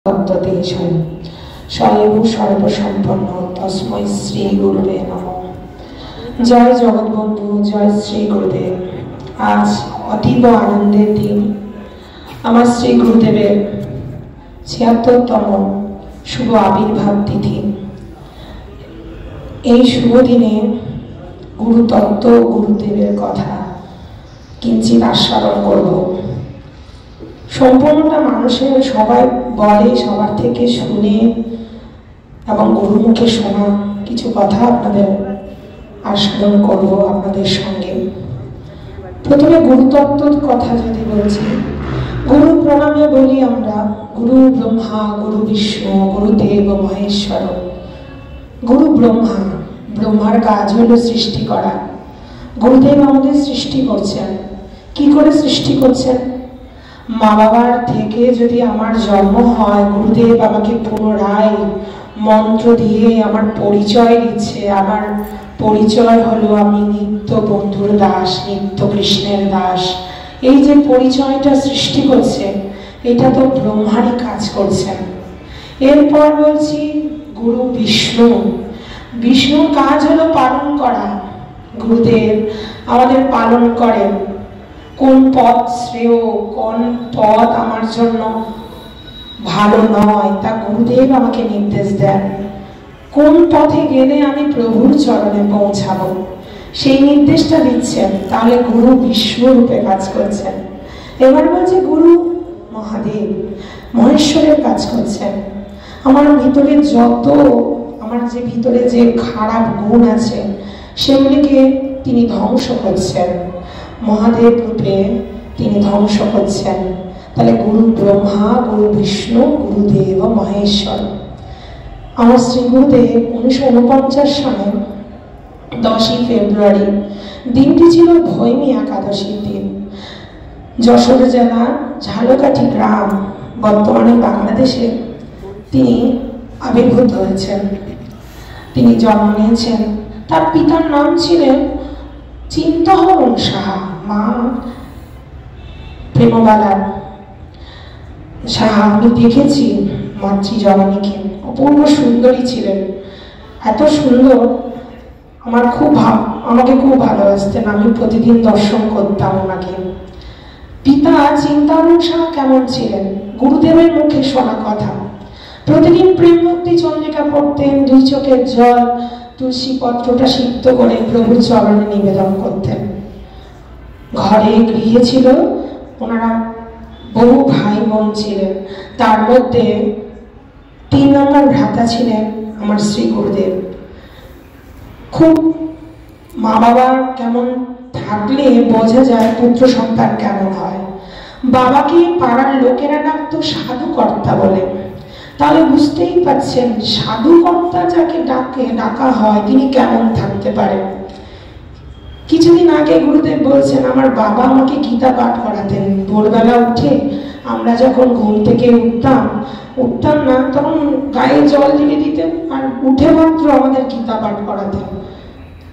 তত্ত্বদেশম স্বয়ং সর্বসম্পন্ন তস্मै শ্রী গুরুবে নমঃ। জয় জগৎবন্ধু, জয় শ্রী গুরুদেব। আজ অতীব আনন্দের দিন। আমার শ্রী গুরুদেবের ৭৬তম শুভ আবির্ভাব তিথি। এই শুভ দিনে গুরুতত্ত্ব, গুরুদেবের কথা কিঞ্চিৎ আস্বাদন করব। সম্পূর্ণটা মানুষের সবাই বলে, সবার থেকে শুনে এবং গুরুমুখে শোনা কিছু কথা আপনাদের আস্বাদন করব আপনাদের সঙ্গে। প্রথমে গুরুতত্ত্বর কথা যদি বলছি, গুরু প্রণামে বলি আমরা গুরু ব্রহ্মা, গুরু বিষ্ণু, গুরুদেব মহেশ্বর। গুরু ব্রহ্মা, ব্রহ্মার কাজ হলো সৃষ্টি করা। গুরুদেব আমাদের সৃষ্টি করছেন। কি করে সৃষ্টি করছেন? মা বাবার থেকে যদি আমার জন্ম হয়, গুরুদেব আমাকে পুনরায় মন্ত্র দিয়ে আমার পরিচয় দিচ্ছে। আমার পরিচয় হলো আমি নিত্য বন্ধুর দাস, নিত্য কৃষ্ণের দাস। এই যে পরিচয়টা সৃষ্টি করছে, এটা তো ব্রহ্মারই কাজ করছেন। এরপর বলছি গুরু বিষ্ণু। বিষ্ণুর কাজ হলো পালন করা। গুরুদেব আমাদের পালন করেন। কোন পথ শ্রেয়, কোন পথ আমার জন্য ভালো নয়, তা গুরুদেব আমাকে নির্দেশ দেন। কোন পথে গেলে আমি প্রভুর চরণে পৌঁছাবো, সেই নির্দেশটা দিচ্ছেন। তাহলে গুরু বিষ্ণু রূপে কাজ করছেন। এবার বলছে গুরু মহাদেব, মহেশ্বরের কাজ করছেন। আমার ভিতরে আমার যে ভিতরে যে খারাপ গুণ আছে, সেগুলিকে তিনি ধ্বংস করছেন। মহাদেব রূপে তিনি ধ্বংস করছেন। তাহলে গুরু ব্রহ্মা, গুরু বিষ্ণু, গুরুদেব মহেশ্বর। আমার শ্রী গুরুদেব 1949 সালে 10ই ফেব্রুয়ারি, দিনটি ছিল ভৈমী একাদশীর দিন। যশোর জেলার ঝালকাঠি গ্রাম, বর্তমানে বাংলাদেশে, তিনি আবির্ভূত হয়েছেন। তিনি জন্ম নিয়েছেন। তার পিতার নাম ছিলেন চিন্তাহরণ সাহা, মা প্রেমবালা সাহা। আমি দেখেছি মাতৃ জননীকে, অপূর্ব সুন্দরী ছিলেন। এত সুন্দর, আমাকে খুব ভালোবাসতেন। আমি প্রতিদিন দর্শন করতাম ওনাকে। পিতা চিন্তাহরণ সাহা কেমন ছিলেন? গুরুদেবের মুখে শোনা কথা। প্রতিদিন প্রেম ভক্তি চন্দ্রিকা পড়তেন, 2 চোখের জল তুলসী পত্রটা সিদ্ধ করে প্রভুর চরণে নিবেদন করতেন। ঘরে গৃহে ছিল, ওনারা বহু ভাই বোন ছিলেন। তার মধ্যে 3 নম্বর ভ্রাতা ছিলেন আমার শ্রী গুরুদেব। খুব মা বাবার কেমন থাকলে বোঝা যায় পুত্র সন্তান কেমন হয়। বাবাকে পাড়ার লোকেরা ডাকতো সাধু কর্তা বলে। তাহলে বুঝতেই পারছেন, সাধু কর্তা যাকে ডাকা হয়, তিনি কেমন থাকতে পারেন। কিছুদিন আগে গুরুদেব বলছেন, আমার বাবা আমাকে গীতা পাঠ করাতেন। ভোরবেলা উঠে আমরা যখন ঘুম থেকে উঠতাম না, তখন গায়ে জল ঢেলে দিতেন, আর উঠে মাত্র আমাদের গীতা পাঠ করাতেন।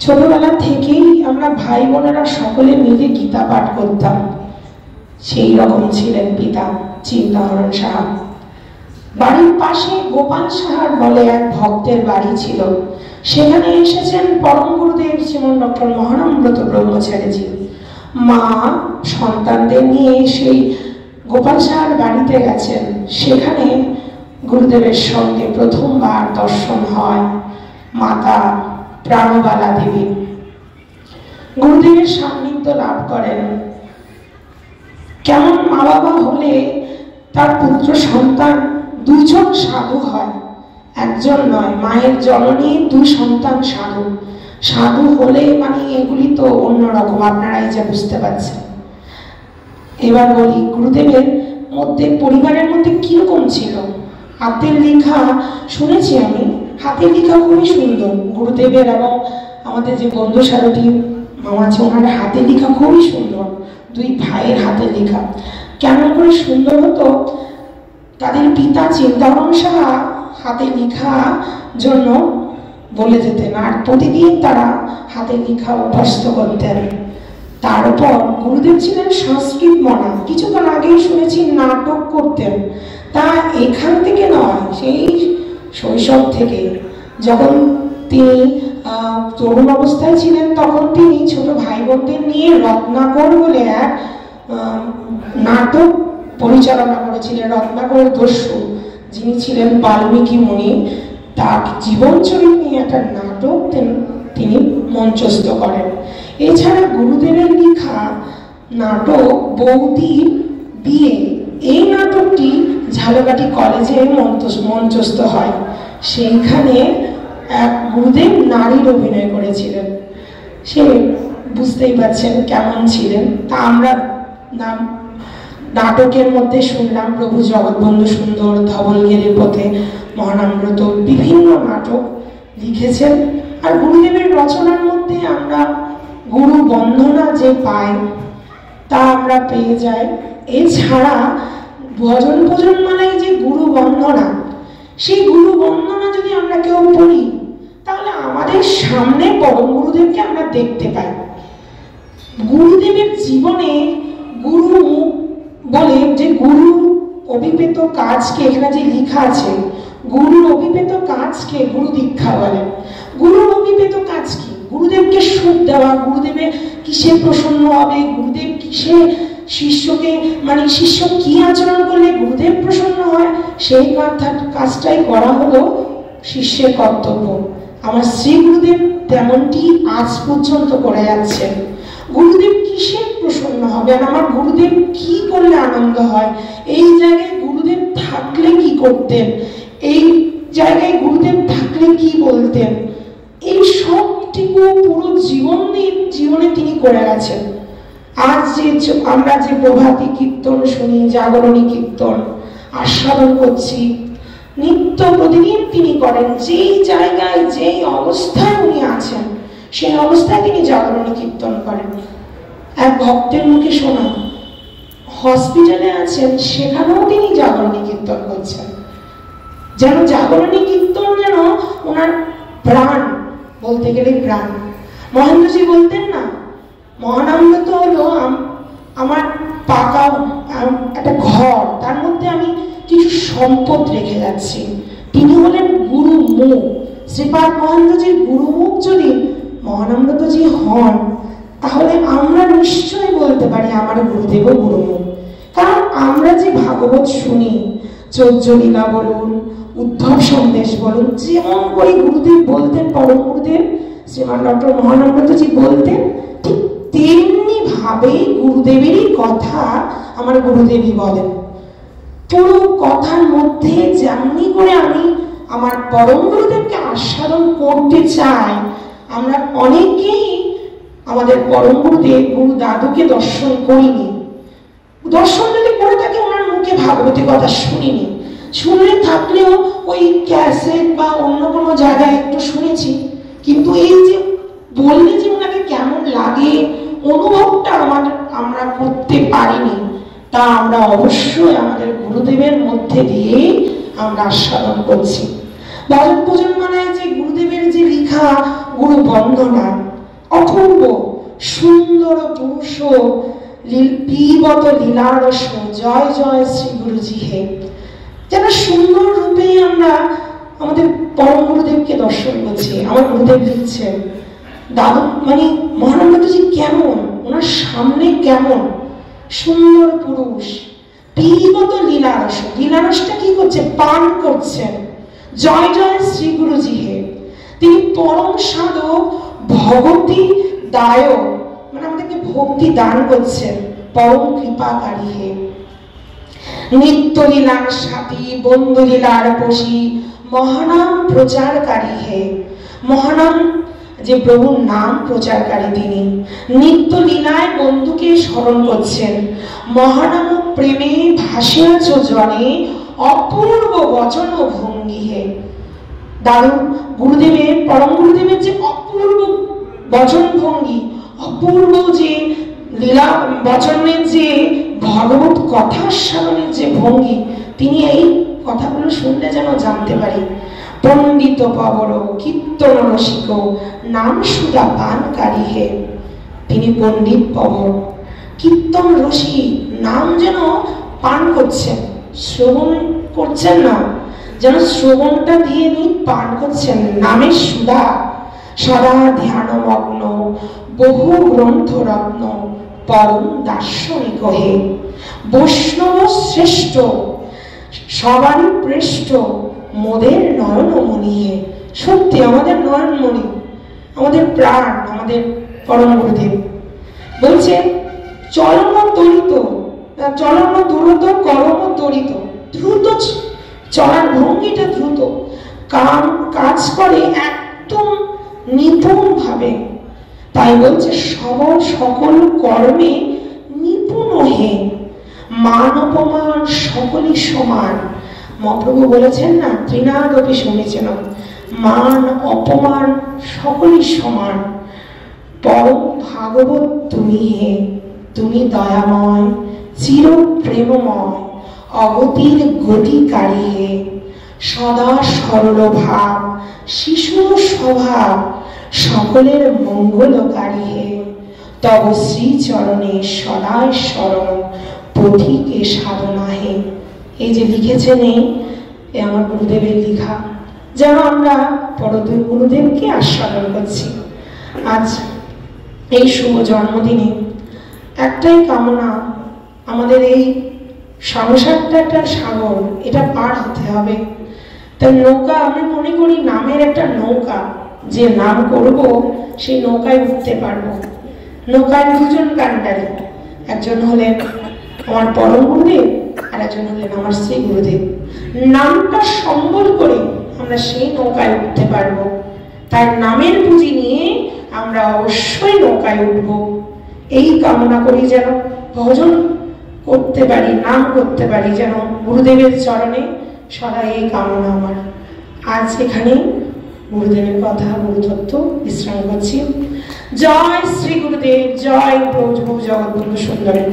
ছোটবেলা থেকেই আমরা ভাই বোনেরা সকলে মিলে গীতা পাঠ করতাম। সেই রকম ছিলেন পিতা চিন্তাহরণ সাহা। বাড়ির পাশে গোপাল সাহার বলে এক ভক্তের বাড়ি ছিল। সেখানে এসেছেন পরম গুরুদেব শ্রীমন ডক্টর মহানব্রত ব্রহ্মচারীজি। মা সন্তানদের নিয়ে সেই গোপাল সাহার বাড়িতে গেছেন। সেখানে গুরুদেবের সঙ্গে প্রথমবার দর্শন হয় মাতা প্রাণবালা দেবী। গুরুদেবের সান্নিধ্য লাভ করেন। কেমন মা বাবা হলে তার পুত্র সন্তান 2 জন সাধু হয়, একজন নয়। মায়ের জননী 2 সন্তান সাধু। সাধু হলে মানে এগুলি তো অন্যরকম, আপনারাই যা বুঝতে পারছেন। এবার বলি গুরুদেবের মধ্যে, পরিবারের মধ্যে কিরকম ছিল। হাতের লেখা শুনেছি আমি, হাতের লেখা খুবই সুন্দর গুরুদেবের। এবং আমাদের যে বন্ধু সারথী মামা আছে, ওনার হাতের লেখা খুবই সুন্দর। 2 ভাইয়ের হাতের লেখা কেমন করে সুন্দর হতো। তাদের পিতা চিন্তাহরণ সাহা হাতে লেখা জন্য বলে যেতেন, আর প্রতিদিন তারা হাতে লেখা অভ্যস্ত করতেন। তারপর গুরুদেব ছিলেন সংস্কৃত মনা। কিছুক্ষণ আগেই শুনেছি নাটক করতেন। তা এখান থেকে নয়, সেই শৈশব থেকে যখন তিনি তরুণ অবস্থায় ছিলেন তখন তিনি ছোট ভাই বোনদের নিয়ে রত্নাকর বলে এক নাটক পরিচালনা করেছিলেন। রত্নাকর দস্যু, যিনি ছিলেন বাল্মীকি মুনি, তার জীবনচরিত নিয়ে একটা নাটক তিনি মঞ্চস্থ করেন। এছাড়া গুরুদেবের লেখা নাটক বৌদির বিয়ে, এই নাটকটি ঝালকাঠি কলেজে মঞ্চস্থ হয়। সেইখানে এক গুরুদেব নারীর অভিনয় করেছিলেন, সে বুঝতেই পারছেন কেমন ছিলেন। তা আমরা নাটকের মধ্যে শুনলাম প্রভু জগৎবন্ধু সুন্দর, ধবলগিরির পথে, মহানামব্রত, বিভিন্ন নাটক লিখেছেন। আর গুরুদেবের রচনার মধ্যে আমরা গুরু বন্দনা যে পাই তা আমরা পেয়ে যাই। এছাড়া ভজন ভজনমালায় যে গুরু বন্দনা, সেই গুরু বন্দনা যদি আমরা কেউ পড়ি তাহলে আমাদের সামনে পরম গুরুদেবকে আমরা দেখতে পাই। গুরুদেবের জীবনে গুরু বলে যে গুরু অভিপ্রেত কাজকে, এখানে যে লেখা আছে গুরুর অভিপ্রেত কাজকে গুরু দীক্ষা বলে। গুরুর অভিপ্রেত কাজ কি? গুরুদেবকে সুখ দেওয়া, গুরুদেবের কিসে প্রসন্ন হবে, গুরুদেব কিসে শিষ্যকে, মানে শিষ্য কি আচরণ করলে গুরুদেব প্রসন্ন হয়, সেই কাজটাই করা হলো শিষ্যের কর্তব্য। আমার শ্রী গুরুদেব তেমনটি আজ পর্যন্ত করে যাচ্ছেন। গুরুদেব কিসে প্রসন্ন হবে আর আমার গুরুদেব কি করলে আনন্দ হয়, এই জায়গায় গুরুদেব থাকলে কি করতেন, এই জায়গায় গুরুদেব থাকলে কি বলতেন, এই সবটুকু পুরো জীবনে তিনি করে গেছেন। আজ যে আমরা যে প্রভাতী কীর্তন শুনি, জাগরণী কীর্তন আস্বাদন করছি, নিত্য প্রতিদিন তিনি করেন। যেই জায়গায় যেই অবস্থায় উনি আছেন সেই অবস্থায় তিনি জাগরণী কীর্তন করেন। এক ভক্তের মুখে শোনা, হসপিটালে আছেন সেখানেও তিনি জাগরণী কীর্তন করছেন। যেন জাগরণী কীর্তন যেন ওনার প্রাণ, বলতে গেলে প্রাণ। মহেন্দ্রজি বলতেন না, মহানামব্রত হলো আমার পাকা একটা ঘর, তার মধ্যে আমি কিছু সম্পদ রেখে যাচ্ছি। তিনি হলেন গুরুমুখ। শ্রীপাদ মহেন্দ্রজির গুরুমুখ যদি মহানামব্রতজি হন তাহলে আমরা নিশ্চয়ই বলতে পারি আমার গুরুদেব গুরুমুখ। কারণ আমরা যে ভাগবত শুনি, চৌর্যলীলা বলুন, উদ্ধব সন্দেশ বলুন, যেমন করে গুরুদেব বলতেন, পরম গুরুদেব শ্রীমান ডক্টর মহানামব্রতজি বলতেন, ঠিক তেমনি ভাবে গুরুদেবেরই কথা আমার গুরুদেবই বলেন। পুরো কথার মধ্যে যেমনি করে আমি আমার পরম গুরুদেবকে আস্বাদন করতে চাই, আমরা অনেকেই আমাদের পরম গুরুদেব গুরু দাদুকে দর্শন করিনি। দর্শন যদি করে থাকি ওনার মুখে ভাগবতী কথা শুনিনি, শুনে থাকলেও ওই ক্যাসেট বা অন্য কোনো জায়গায় একটু শুনেছি, কিন্তু এই যে বললে যে ওনাকে কেমন লাগে অনুভবটা আমরা করতে পারিনি। তা আমরা অবশ্যই আমাদের গুরুদেবের মধ্যে দিয়ে আমরা আস্বাদন করছি। ভজন ভজনমালায় যে গুরুদেবের যে লেখা গুরু বন্দনা, অপূর্ব সুন্দর পুরুষ পিবত লীলারস, জয় জয় শ্রী গুরুজি হে। যেন সুন্দর রূপে আমরা আমাদের পরম গুরুদেবকে দর্শন করছি। আমার গুরুদেব লিখছেন দাদু, মানে মহানামব্রতজি কেমন, ওনার সামনে কেমন সুন্দর পুরুষ, পিবত লীলারস। লীলারসটা কি করছে? পান করছেন। জয় জয় শ্রী গুরুজি হে। তিনি পরম সাধক, ভগবতী দায়ক, মানে আমাদেরকে ভক্তি দান করছেন, পরম কৃপাকারী হে। নিত্য লীলার সাথী, বন্ধু লীলার বশী, মহানাম প্রচারকারী হে। মহানাম যে প্রভুর নাম প্রচারকারী, তিনি নিত্য লীলায় বন্ধুকে স্মরণ করছেন। মহানাম প্রেমে ভাসিয়াছ জনে, অপূর্ব বচন ভঙ্গি হে। দারুণ গুরুদেবের, পরম গুরুদেবের যে অপূর্ব বচন ভঙ্গি, অপূর্ব যে লীলা বচনের যে ভগবত কথা শ্রবণের যে ভঙ্গি, তিনি এই কথাগুলো শুনলে যেন জানতে পারি। পণ্ডিত পবর কীর্তন রসিক, নাম সুধা পানকারী হে। তিনি পণ্ডিত পবর, কীর্তন রসিক, নাম যেন পান করছেন, শ্রবণ করছেন না, যেন শ্রবণটা দিয়ে পান করছেন নামের সুধা। সদা ধ্যানমগ্ন বহু গ্রন্থ রত্ন পরম দার্শনিক হে। বৈষ্ণব শ্রেষ্ঠ সবারই পৃষ্ঠ মোদের নয়নমণি হে। সত্যি আমাদের নয়নমণি, আমাদের প্রাণ, আমাদের পরম গুরুদেব বলছেন চলন তরিত, চলন দ্রুত, করম তরিত। দ্রুত চলার ভঙ্গিটা দ্রুত, কাজ করে একদম নিপুণ ভাবে। তাই বলছে সকল কর্মে নিপুণ হে। মান অপমান সকলই সমান। মহাপ্রভু বলেছেন না, তৃণাদপি সমীচীন, মান অপমান সকলই সমান। পরম ভাগবত তুমি হে, তুমি দয়াময় চির প্রেমময় অগতির গতিকারী হে। সদা সরল ভাব শিশুর স্বভাব সকলের মঙ্গলকারী হে। তব শ্রীচরণে সদায় শরণ পথিকে সাধনা হে। এই যে লিখেছেন এই আমার গুরুদেবের লেখা, যেন আমরা পরদূর গুরুদেবকে আস্বাদন করছি। আজ এই শুভ জন্মদিনে একটাই কামনা, আমাদের এই সংসারটা একটা সাগর, এটা পার হতে হবে। তাই নৌকা, আমি মনে করি নামের একটা নৌকা, যে নাম করব সেই নৌকায় উঠতে পারবো। নৌকায় দুজন কান্ডারি, একজন হলেন আমার পরম গুরুদেব আর একজন হলেন আমার শ্রী গুরুদেব। নামটা সম্বল করে আমরা সেই নৌকায় উঠতে পারবো। তাই নামের পুঁজি নিয়ে আমরা অবশ্যই নৌকায় উঠব। এই কামনা করি যেন ভজন করতে পারি, নাম করতে পারি, যেন গুরুদেবের চরণে সদা এই কামনা আমার। আজ এখানে গুরুদেবের কথা, গুরুতত্ত্ব বিশ্রাম করছি। জয় শ্রী গুরুদেব, জয় প্রভু জগৎবন্ধু সুন্দরের।